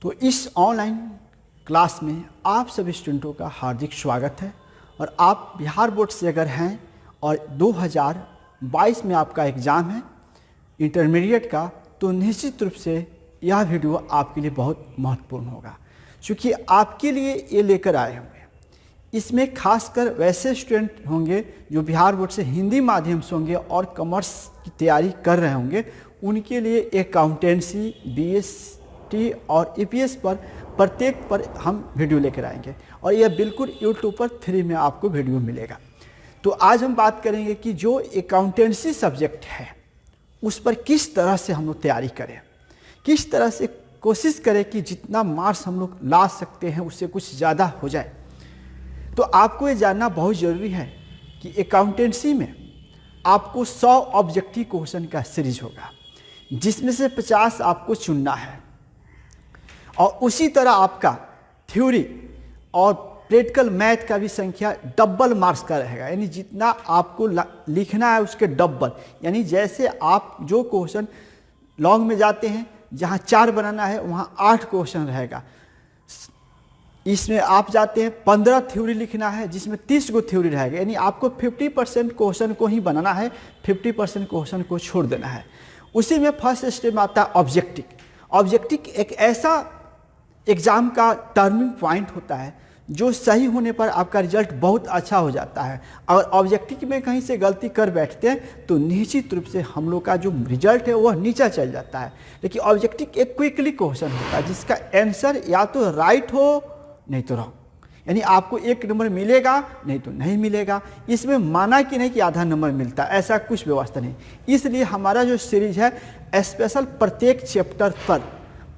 तो इस online class में आप सभी स्टूडेंटों का हार्दिक स्वागत है। और आप बिहार बोर्ड से अगर हैं और 2022 में आपका एग्ज़ाम है इंटरमीडिएट का, तो निश्चित रूप से यह वीडियो आपके लिए बहुत महत्वपूर्ण होगा, क्योंकि आपके लिए ये लेकर आए होंगे। इसमें खासकर वैसे स्टूडेंट होंगे जो बिहार बोर्ड से हिंदी माध्यम से होंगे और कॉमर्स की तैयारी कर रहे होंगे, उनके लिए अकाउंटेंसी, बीएसटी और ईपीएस पर प्रत्येक पर हम वीडियो लेकर आएंगे और यह बिल्कुल यूट्यूब पर फ्री में आपको वीडियो मिलेगा। तो आज हम बात करेंगे कि जो अकाउंटेंसी सब्जेक्ट है उस पर किस तरह से हम लोग तैयारी करें, किस तरह से कोशिश करें कि जितना मार्क्स हम लोग ला सकते हैं उससे कुछ ज़्यादा हो जाए। तो आपको ये जानना बहुत ज़रूरी है कि अकाउंटेंसी में आपको 100 ऑब्जेक्टिव क्वेश्चन का सीरीज होगा, जिसमें से 50 आपको चुनना है और उसी तरह आपका थ्योरी और प्रैक्टिकल मैथ का भी संख्या डबल मार्क्स का रहेगा, यानी जितना आपको लिखना है उसके डबल। यानी जैसे आप जो क्वेश्चन लॉन्ग में जाते हैं जहाँ 4 बनाना है वहाँ 8 क्वेश्चन रहेगा। इसमें आप जाते हैं 15 थ्योरी लिखना है जिसमें 30 गो थ्योरी रहेगा, यानी आपको 50% क्वेश्चन को ही बनाना है, 50% क्वेश्चन को छोड़ देना है। उसी में फर्स्ट स्टेप में आता है ऑब्जेक्टिव। ऑब्जेक्टिव एक ऐसा एग्ज़ाम का टर्निंग पॉइंट होता है जो सही होने पर आपका रिजल्ट बहुत अच्छा हो जाता है। अगर ऑब्जेक्टिव में कहीं से गलती कर बैठते हैं तो निश्चित रूप से हम लोग का जो रिजल्ट है वह नीचा चल जाता है। लेकिन ऑब्जेक्टिव एक क्विकली क्वेश्चन होता है जिसका आंसर या तो राइट हो नहीं तो रॉन्ग, यानी आपको 1 नंबर मिलेगा नहीं तो नहीं मिलेगा। इसमें माना कि नहीं कि आधा नंबर मिलता है, ऐसा कुछ व्यवस्था नहीं। इसलिए हमारा जो सीरीज है स्पेशल प्रत्येक चैप्टर पर,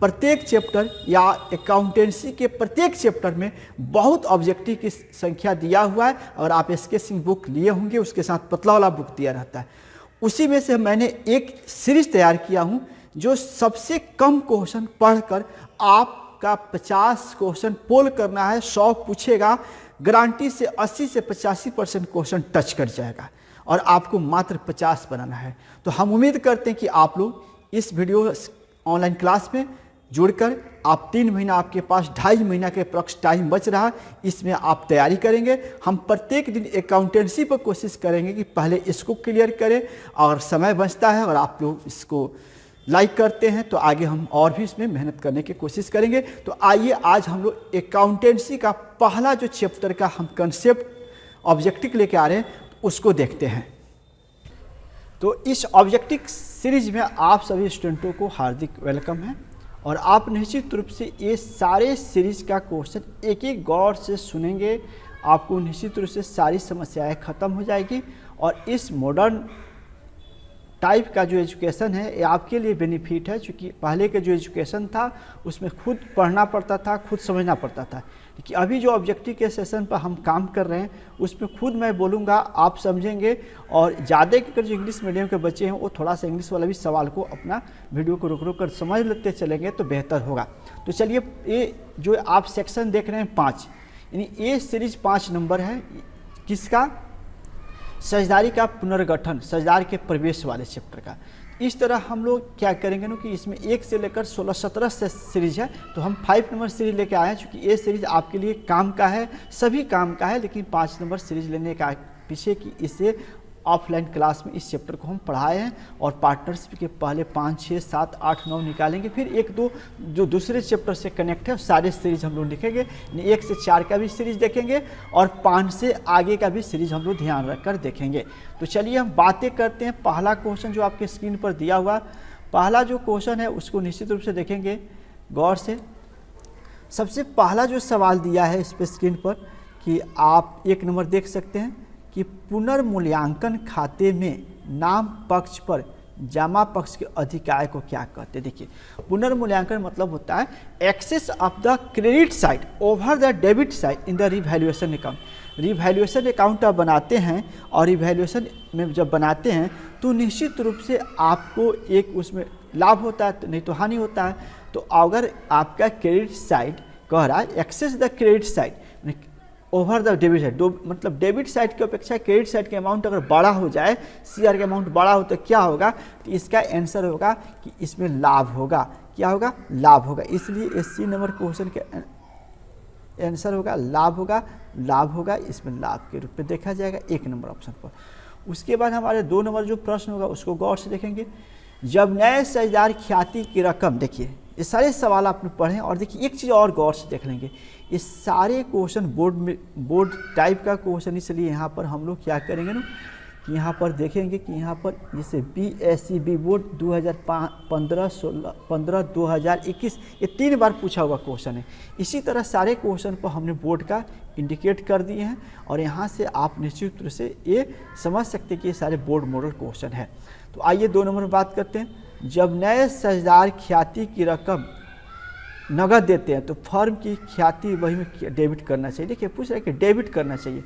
प्रत्येक चैप्टर या अकाउंटेंसी के प्रत्येक चैप्टर में बहुत ऑब्जेक्टिव की संख्या दिया हुआ है। और आप स्केचिंग बुक लिए होंगे, उसके साथ पतला वाला बुक दिया रहता है। उसी में से मैंने एक सीरीज तैयार किया हूँ जो सबसे कम क्वेश्चन पढ़कर आपका 50 क्वेश्चन पोल करना है। 100 पूछेगा, गारंटी से 80 से 85% क्वेश्चन टच कर जाएगा और आपको मात्र 50 बनाना है। तो हम उम्मीद करते हैं कि आप लोग इस वीडियो ऑनलाइन क्लास में जुड़कर आप 3 महीना, आपके पास 2.5 महीना के अप्रॉक्स टाइम बच रहा, इसमें आप तैयारी करेंगे। हम प्रत्येक दिन अकाउंटेंसी पर कोशिश करेंगे कि पहले इसको क्लियर करें, और समय बचता है और आप लोग इसको लाइक करते हैं तो आगे हम और भी इसमें मेहनत करने की कोशिश करेंगे। तो आइए आज हम लोग अकाउंटेंसी का पहला जो चैप्टर का हम कंसेप्ट ऑब्जेक्टिव लेके आ रहे हैं उसको देखते हैं। तो इस ऑब्जेक्टिव सीरीज में आप सभी स्टूडेंटों को हार्दिक वेलकम है और आप निश्चित रूप से ये सारे सीरीज का क्वेश्चन एक एक गौर से सुनेंगे, आपको निश्चित रूप से सारी समस्याएं खत्म हो जाएगी। और इस मॉडर्न टाइप का जो एजुकेशन है ये आपके लिए बेनिफिट है, क्योंकि पहले का जो एजुकेशन था उसमें खुद पढ़ना पड़ता था, खुद समझना पड़ता था। लेकिन अभी जो ऑब्जेक्टिव के सेशन पर हम काम कर रहे हैं उसमें खुद मैं बोलूँगा, आप समझेंगे। और ज़्यादा कर जो इंग्लिश मीडियम के बच्चे हैं वो थोड़ा सा इंग्लिश वाला भी सवाल को अपना वीडियो को रुक कर समझ लेते चलेंगे तो बेहतर होगा। तो चलिए, ये जो आप सेक्शन देख रहे हैं 5, यानी ये सीरीज 5 नंबर है। किसका? साझेदारी का पुनर्गठन, साझेदार के प्रवेश वाले चैप्टर का। इस तरह हम लोग क्या करेंगे ना कि इसमें 1 से लेकर 16-17 से सीरीज है, तो हम 5 नंबर सीरीज लेके आए हैं, क्योंकि ये सीरीज आपके लिए काम का है, सभी काम का है। लेकिन 5 नंबर सीरीज लेने का पीछे कि इसे ऑफलाइन क्लास में इस चैप्टर को हम पढ़ाए हैं और पार्टनर्स के पहले 5, 6, 7, 8, 9 निकालेंगे, फिर 1-2 जो दूसरे चैप्टर से कनेक्ट है सारे सीरीज हम लोग लिखेंगे। 1 से 4 का भी सीरीज देखेंगे और 5 से आगे का भी सीरीज हम लोग ध्यान रखकर देखेंगे। तो चलिए हम बातें करते हैं। पहला क्वेश्चन जो आपके स्क्रीन पर दिया हुआ, पहला जो क्वेश्चन है उसको निश्चित रूप से देखेंगे गौर से। सबसे पहला जो सवाल दिया है इस पर स्क्रीन पर कि आप 1 नंबर देख सकते हैं कि पुनर्मूल्यांकन खाते में नाम पक्ष पर जमा पक्ष के अधिकार को क्या कहते हैं। देखिए, पुनर्मूल्यांकन मतलब होता है excess of the credit side over the debit side in the revaluation account. Revaluation account आप बनाते हैं और रिवैल्यूएशन में जब बनाते हैं तो निश्चित रूप से आपको एक उसमें लाभ होता है, नहीं तो हानि होता है। तो अगर आपका क्रेडिट साइड कह रहा है excess the credit side, over the debit side, मतलब डेबिट साइड की अपेक्षा क्रेडिट साइड के अमाउंट अगर बड़ा हो जाए, शेयर का अमाउंट बड़ा हो तो क्या होगा, तो इसका आंसर होगा कि इसमें लाभ होगा। क्या होगा, लाभ होगा। इसलिए सी नंबर क्वेश्चन के आंसर होगा लाभ होगा, लाभ होगा, इसमें लाभ के रूप में देखा जाएगा 1 नंबर ऑप्शन पर। उसके बाद हमारे 2 नंबर जो प्रश्न होगा उसको गौर से देखेंगे। जब नए साझेदार ख्याति की रकम, देखिए ये सारे सवाल आपने पढ़े और देखिए एक चीज़ और गौर से देख लेंगे, ये सारे क्वेश्चन बोर्ड टाइप का क्वेश्चन, इसलिए यहाँ पर हम लोग क्या करेंगे ना कि यहाँ पर देखेंगे कि यहाँ पर जैसे BSc बोर्ड 2015, 16, 15, 2021 ये 3 बार पूछा हुआ क्वेश्चन है। इसी तरह सारे क्वेश्चन पर हमने बोर्ड का इंडिकेट कर दिए हैं और यहाँ से आप निश्चित रूप से ये समझ सकते हैं कि ये सारे बोर्ड मॉडल क्वेश्चन है। तो आइए 2 नंबर में बात करते हैं। जब नए साझेदार ख्याति की रकम नगद देते हैं तो फर्म की ख्याति वही में डेबिट करना चाहिए। देखिए पूछ रहा है कि डेबिट करना चाहिए।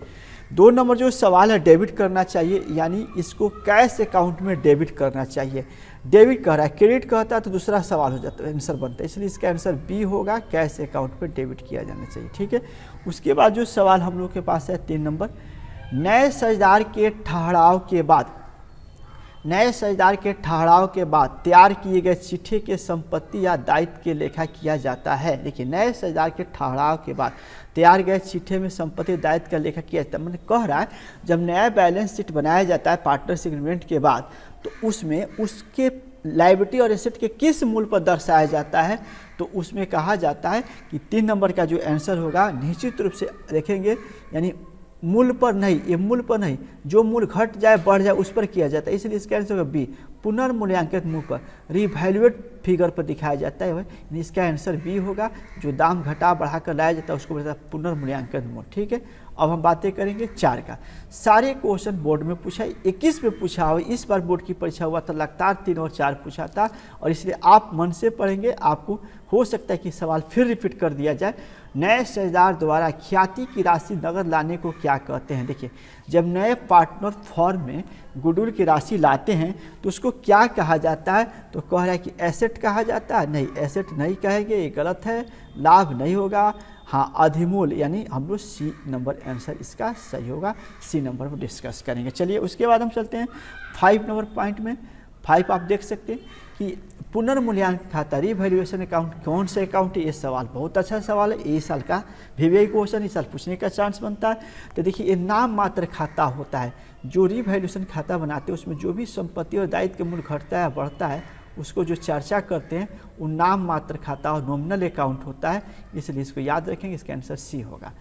2 नंबर जो सवाल है डेबिट करना चाहिए, यानी इसको कैश अकाउंट में डेबिट करना चाहिए। डेबिट कह रहा है, क्रेडिट कहता है तो दूसरा सवाल हो जाता है, आंसर बनता है, इसलिए इसका आंसर बी होगा, कैश अकाउंट में डेबिट किया जाना चाहिए। ठीक है। उसके बाद जो सवाल हम लोग के पास है 3 नंबर, नए साझेदार के ठहराव के बाद, नए साझेदार के ठहराव के बाद तैयार किए गए चिट्ठे के संपत्ति या दायित्व के लेखा किया जाता है। देखिए नए साझेदार के ठहराव के बाद तैयार गए चिट्ठे में संपत्ति दायित्व का लेखा किया जाता है। मैंने कह रहा है जब नया बैलेंस शीट बनाया जाता है पार्टनरशिप एग्रीमेंट के बाद, तो उसमें उसके लायबिलिटी और एसेट के किस मूल्य पर दर्शाया जाता है, तो उसमें कहा जाता है कि 3 नंबर का जो आंसर होगा निश्चित रूप से देखेंगे, यानी मूल्य पर नहीं, ये मूल्य पर नहीं, जो मूल्य घट जाए बढ़ जाए उस पर किया जाता है, इसलिए इसका आंसर होगा बी, पुनर्मूल्यांकित मूल्य पर, रिवैल्यूएट फिगर पर दिखाया जाता है, इसका आंसर बी होगा। जो दाम घटा बढ़ा कर लाया जाता है उसको बोलता है पुनर्मूल्यांकित मूल्य। ठीक है। अब हम बातें करेंगे 4 का। सारे क्वेश्चन बोर्ड में पूछा, 21 में पूछा हुआ, इस बार बोर्ड की परीक्षा हुआ था लगातार 3 और 4 पूछा था, और इसलिए आप मन से पढ़ेंगे, आपको हो सकता है कि सवाल फिर रिपीट कर दिया जाए। नए साझेदार द्वारा ख्याति की राशि नगद लाने को क्या कहते हैं। देखिए जब नए पार्टनर फॉर्म में गुडविल की राशि लाते हैं तो उसको क्या कहा जाता है, तो कह रहा है कि एसेट कहा जाता है, नहीं एसेट नहीं कहेंगे, ये गलत है, लाभ नहीं होगा, हाँ अधिमूल्य, यानी हम लोग सी नंबर आंसर इसका सही होगा, सी नंबर पर डिस्कस करेंगे। चलिए उसके बाद हम चलते हैं 5 नंबर पॉइंट में। 5 आप देख सकते हैं कि पुनर्मूल्यांकन खाता, रिवैल्यूएशन अकाउंट कौन से अकाउंट है, ये सवाल बहुत अच्छा सवाल है, ये साल का VVI क्वेश्चन इस साल पूछने का चांस बनता है। तो देखिए ये नाम मात्र खाता होता है, जो रिवैल्यूएशन खाता बनाते हैं उसमें जो भी संपत्ति और दायित्व के मूल्य घटता है बढ़ता है उसको जो चर्चा करते हैं वो नाम मात्र खाता और नॉमिनल अकाउंट होता है, इसलिए इसको याद रखेंगे, इसका आंसर सी होगा।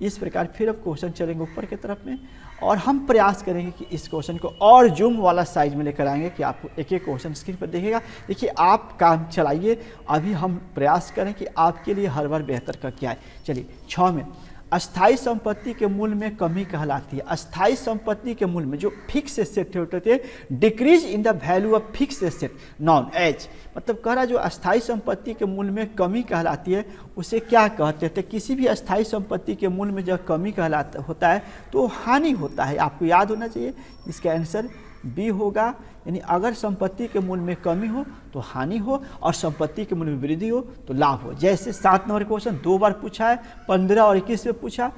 इस प्रकार फिर अब क्वेश्चन चलेंगे ऊपर की तरफ में और हम प्रयास करेंगे कि इस क्वेश्चन को और जूम वाला साइज में लेकर आएंगे कि आपको एक एक क्वेश्चन स्क्रीन पर दिखेगा। देखिए आप काम चलाइए, अभी हम प्रयास करें कि आपके लिए हर बार बेहतर करके आए। चलिए 6 में अस्थाई संपत्ति के मूल्य में कमी कहलाती है। अस्थाई संपत्ति के मूल्य में जो फिक्स एसेट होते थे, decrease in the value of fix asset known as, मतलब कह रहा जो अस्थाई संपत्ति के मूल्य में कमी कहलाती है उसे क्या कहते थे। किसी भी अस्थाई संपत्ति के मूल्य में जब कमी कहलाता होता है तो हानि होता है, आपको याद होना चाहिए। इसका आंसर बी होगा, यानी अगर संपत्ति के मूल्य में कमी हो तो हानि हो और संपत्ति के मूल्य में वृद्धि हो तो लाभ हो। जैसे 7 नंबर क्वेश्चन 2 बार पूछा है, 15 और 21 में पूछा,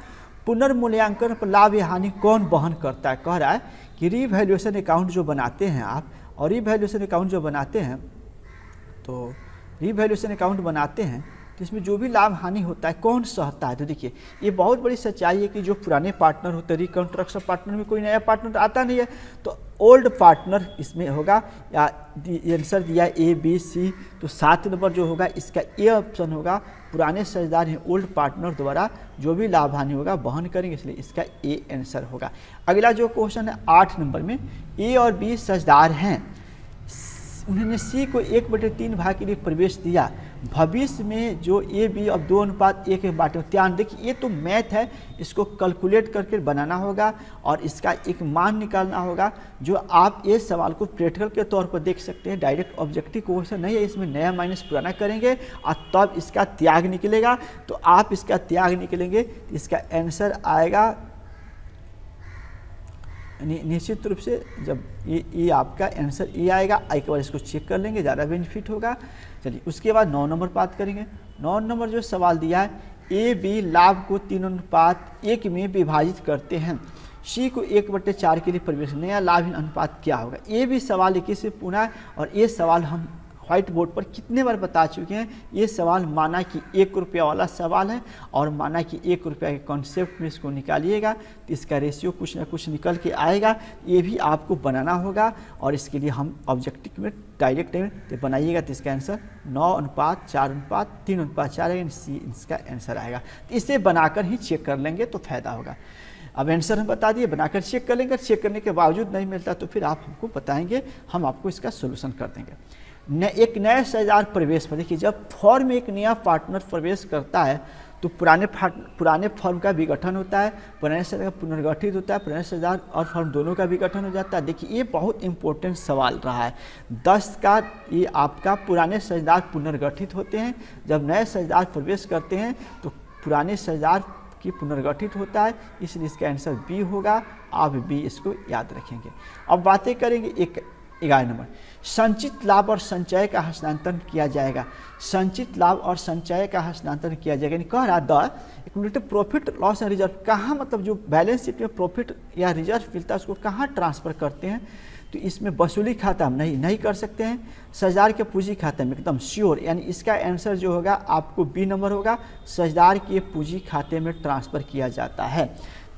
पुनर्मूल्यांकन पर लाभ या हानि कौन वहन करता है। कह रहा है कि रिवैल्यूएशन अकाउंट जो बनाते हैं आप, और रिवैल्यूएशन अकाउंट जो बनाते हैं तो रिवैल्यूएशन अकाउंट बनाते हैं तो इसमें जो भी लाभ हानि होता है कौन सहता है। तो देखिए ये बहुत बड़ी सच्चाई है कि जो पुराने पार्टनर होते हैं, रिकंस्ट्रक्शन पार्टनर में कोई नया पार्टनर आता नहीं है, तो ओल्ड पार्टनर इसमें होगा। या आंसर दिया ए बी सी, तो 7 नंबर जो होगा इसका ए ऑप्शन होगा। पुराने साझेदार हैं ओल्ड पार्टनर द्वारा जो भी लाभ हानि होगा वहन करेंगे, इसलिए इसका ए आंसर होगा। अगला जो क्वेश्चन है 8 नंबर में, ए और बी साझेदार हैं, उन्होंने सी को 1/3 भाग के लिए प्रवेश दिया, भविष्य में जो ए बी अब 2:1 के बाटे में। ध्यान देखिए ये तो मैथ है, इसको कैलकुलेट करके बनाना होगा और इसका एक मान निकालना होगा, जो आप ये सवाल को प्रैक्टिकल के तौर पर देख सकते हैं। डायरेक्ट ऑब्जेक्टिव क्वेश्चन नहीं है, इसमें नया माइनस पुराना करेंगे और तब इसका त्याग निकलेगा। तो आप इसका त्याग निकलेंगे, इसका आंसर आएगा निश्चित रूप से, जब ये आपका आंसर ए आएगा, एक बार इसको चेक कर लेंगे, ज़्यादा बेनिफिट होगा। चलिए उसके बाद 9 नंबर बात करेंगे। 9 नंबर जो सवाल दिया है, ए बी लाभ को 3:1 में विभाजित करते हैं, सी को 1/4 के लिए परिवेश, नया लाभ अनुपात क्या होगा। ये भी सवाल एक से पुनः, और ये सवाल हम व्हाइट बोर्ड पर कितने बार बता चुके हैं। ये सवाल माना कि 1 रुपया वाला सवाल है और माना कि 1 रुपया के कॉन्सेप्ट में इसको निकालिएगा तो इसका रेशियो कुछ ना कुछ निकल के आएगा। ये भी आपको बनाना होगा और इसके लिए हम ऑब्जेक्टिव में डायरेक्ट में तो बनाइएगा तो इसका आंसर 9:4:3:4 आएगा, सी इसका आंसर आएगा। तो इसे बनाकर ही चेक कर लेंगे तो फायदा होगा। अब आंसर हम बता दिए, बनाकर चेक कर लेंगे, चेक करने के बावजूद नहीं मिलता तो फिर आप हमको बताएंगे, हम आपको इसका सोल्यूशन कर देंगे। एक नए साझेदार प्रवेश पर देखिए, जब फॉर्म में एक नया पार्टनर प्रवेश करता है तो पुराने फॉर्म का विघटन होता है, पुराने साझेदार का पुनर्गठित होता है, पुराने साझेदार और फॉर्म दोनों का विघटन हो जाता है। देखिए ये बहुत इंपॉर्टेंट सवाल रहा है 10 का। ये आपका पुराने साझेदार पुनर्गठित होते हैं, जब नए साझेदार प्रवेश करते हैं तो पुराने साझेदार की पुनर्गठित होता है, इसलिए इसका आंसर बी होगा। आप बी इसको याद रखेंगे। अब बातें करेंगे 11 नंबर, संचित लाभ और संचय का हस्तांतरण किया जाएगा। संचित लाभ और संचय का हस्तांतरण किया जाएगा, यानी कह रहा accumulated profit loss and reserve कहाँ, मतलब जो बैलेंस शीट में प्रॉफिट या रिजर्व मिलता है उसको कहाँ ट्रांसफर करते हैं। तो इसमें वसूली खाता हम नहीं कर सकते हैं, साझेदार के पूंजी खाते में एकदम श्योर, यानी इसका आंसर जो होगा आपको बी नंबर होगा, साझेदार के पूंजी खाते में ट्रांसफर किया जाता है।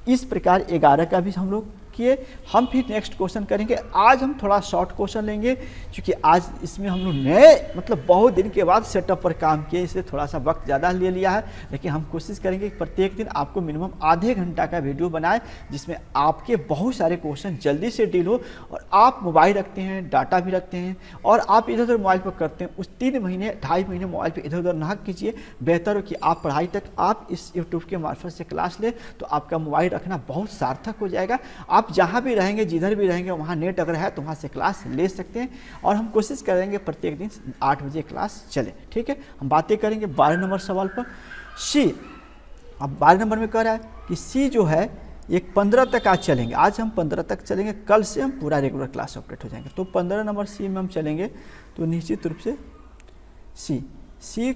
इस प्रकार 11 का भी हम लोग किए। हम फिर नेक्स्ट क्वेश्चन करेंगे। आज हम थोड़ा शॉर्ट क्वेश्चन लेंगे क्योंकि आज इसमें हम लोग नए मतलब बहुत दिन के बाद सेटअप पर काम किए, इसलिए थोड़ा सा वक्त ज़्यादा ले लिया है, लेकिन हम कोशिश करेंगे कि प्रत्येक दिन आपको मिनिमम आधे घंटा का वीडियो बनाए जिसमें आपके बहुत सारे क्वेश्चन जल्दी से डील हो। और आप मोबाइल रखते हैं, डाटा भी रखते हैं और आप इधर उधर मोबाइल पर करते हैं, उस 3 महीने 2.5 महीने मोबाइल पर इधर उधर ना कीजिए। बेहतर हो कि आप पढ़ाई तक आप इस यूट्यूब के मार्फत से क्लास लें, तो आपका मोबाइल रखना बहुत सार्थक हो जाएगा। आप जहाँ भी रहेंगे, जिधर भी रहेंगे, वहाँ नेट अगर है तो वहाँ से क्लास ले सकते हैं। और हम कोशिश करेंगे प्रत्येक दिन 8 बजे क्लास चले, ठीक है। हम बातें करेंगे 12 नंबर सवाल पर। सी, अब 12 नंबर में कह रहा है कि सी जो है एक 15 तक आज चलेंगे, आज हम 15 तक चलेंगे, कल से हम पूरा रेगुलर क्लास अपडेट हो जाएंगे। तो 15 नंबर सी में हम चलेंगे तो निश्चित रूप से सी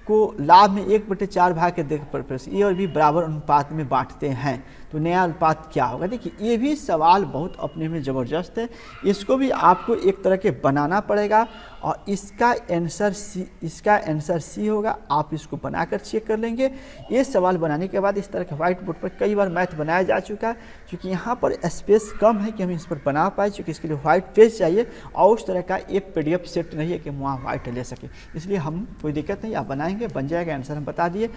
को लाभ में 1/4 भाग के देख पर ए और बी बराबर अनुपात में बांटते हैं, तो नया अनुपात क्या होगा। देखिए ये भी सवाल बहुत अपने में ज़बरदस्त है, इसको भी आपको एक तरह के बनाना पड़ेगा और इसका आंसर सी होगा। आप इसको बनाकर चेक कर लेंगे। ये सवाल बनाने के बाद इस तरह के व्हाइट बोर्ड पर कई बार मैथ बनाया जा चुका है, क्योंकि यहाँ पर स्पेस कम है कि हम इस पर बना पाए, क्योंकि इसके लिए व्हाइट पेज चाहिए और उस तरह का एक PDF सेट नहीं है कि हम वहाँ व्हाइट ले सके, इसलिए हम कोई दिक्कत नहीं, आप बनाएंगे, बन जाएगा। आंसर हम बता दिए।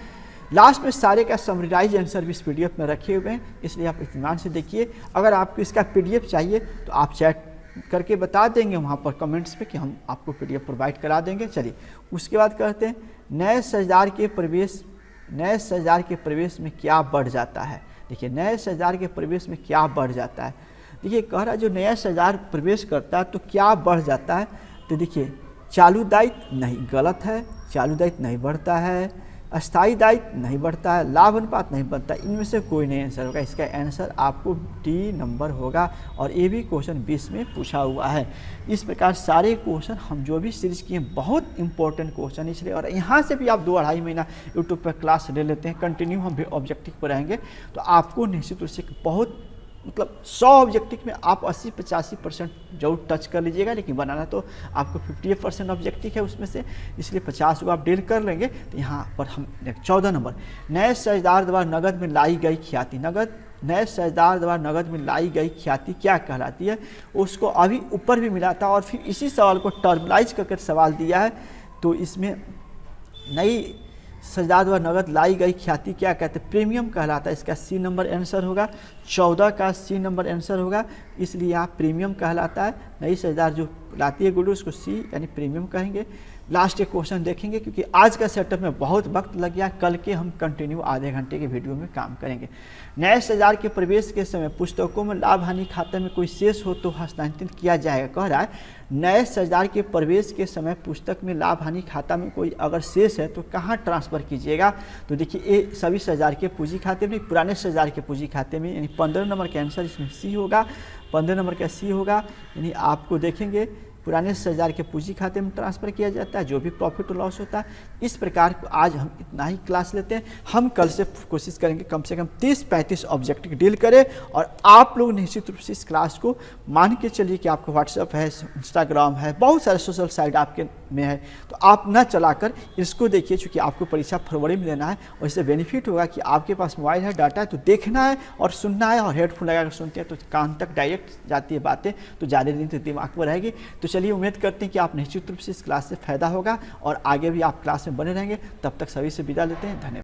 लास्ट में सारे का समराइज आंसर भी इस PDF में रखे हुए हैं, इसलिए आप इत्मीनान से देखिए। अगर आपको इसका PDF चाहिए तो आप चैट करके बता देंगे वहाँ पर कमेंट्स पे कि हम आपको PDF प्रोवाइड करा देंगे। चलिए उसके बाद कहते हैं नए साझेदार के प्रवेश में क्या बढ़ जाता है। देखिए नए साझेदार के प्रवेश में क्या बढ़ जाता है। देखिए कह रहा है जो नया साझेदार प्रवेश करता है तो क्या बढ़ जाता है। तो देखिए चालू दायित्व नहीं, गलत है, चालू दायित्व नहीं बढ़ता है, अस्थायी दायित्व नहीं बढ़ता है, लाभ अनुपात नहीं बढ़ता, इनमें से कोई नहीं आंसर होगा। इसका आंसर आपको डी नंबर होगा और ये भी क्वेश्चन 20 में पूछा हुआ है। इस प्रकार सारे क्वेश्चन हम जो भी सीरीज किए बहुत इंपॉर्टेंट क्वेश्चन, इसलिए और यहाँ से भी आप 2-2.5 महीना यूट्यूब पर क्लास ले लेते हैं, कंटिन्यू हम भी ऑब्जेक्टिव पर रहेंगे तो आपको निश्चित रूप से बहुत मतलब 100 ऑब्जेक्टिव में आप 80-85% जरूर टच कर लीजिएगा, लेकिन बनाना तो आपको 58% ऑब्जेक्टिव है उसमें से, इसलिए 50 को आप डील कर लेंगे। तो यहाँ पर हम 14 नंबर नए साझेदार द्वारा नगद में लाई गई ख्याति, नए साझेदार द्वारा नगद में लाई गई ख्याति क्या कहलाती है। उसको अभी ऊपर भी मिला था और फिर इसी सवाल को टर्मलाइज करके सवाल दिया है, तो इसमें नई साझेदार द्वारा नगद लाई गई ख्याति क्या कहते हैं, प्रीमियम कहलाता है। इसका सी नंबर आंसर होगा, 14 का सी नंबर आंसर होगा, इसलिए यहाँ प्रीमियम कहलाता है। नई साझेदार जो लाती है गुरु उसको सी यानी प्रीमियम कहेंगे। लास्ट एक क्वेश्चन देखेंगे क्योंकि आज का सेटअप में बहुत वक्त लग गया, कल के हम कंटिन्यू आधे घंटे के वीडियो में काम करेंगे। नए साझेदार के प्रवेश के समय पुस्तकों में लाभ हानि खाते में कोई शेष हो तो हस्तांतरित किया जाएगा। कह रहा है नए साझेदार के प्रवेश के समय पुस्तक में लाभ हानि खाता में कोई अगर शेष है तो कहाँ ट्रांसफ़र कीजिएगा। तो देखिए ये सभी साझेदार के पूंजी खाते में, पुराने साझेदार के पूंजी खाते में, यानी 15 नंबर का आंसर इसमें सी होगा, 15 नंबर का सी होगा। यानी आपको देखेंगे पुराने 10,000 के पूंजी खाते में ट्रांसफ़र किया जाता है, जो भी प्रॉफिट और लॉस होता है। इस प्रकार आज हम इतना ही क्लास लेते हैं। हम कल से कोशिश करेंगे कम से कम 30-35 ऑब्जेक्टिव डील करें, और आप लोग निश्चित रूप से इस क्लास को मान के चलिए कि आपका व्हाट्सएप है, इंस्टाग्राम है, बहुत सारे सोशल साइट आपके में है, तो आप न चलाकर इसको देखिए, चूँकि आपको परीक्षा फरवरी में देना है। और इससे बेनिफिट होगा कि आपके पास मोबाइल है, डाटा है, तो देखना है और सुनना है, और हेडफोन लगाकर सुनते हैं तो कान तक डायरेक्ट जाती है बातें, तो ज़्यादा दिन तक दिमाग में रहेगी। तो चलिए उम्मीद करते हैं कि आप निश्चित रूप से इस क्लास से फ़ायदा होगा और आगे भी आप क्लास में बने रहेंगे। तब तक सभी से विदा लेते हैं। धन्यवाद।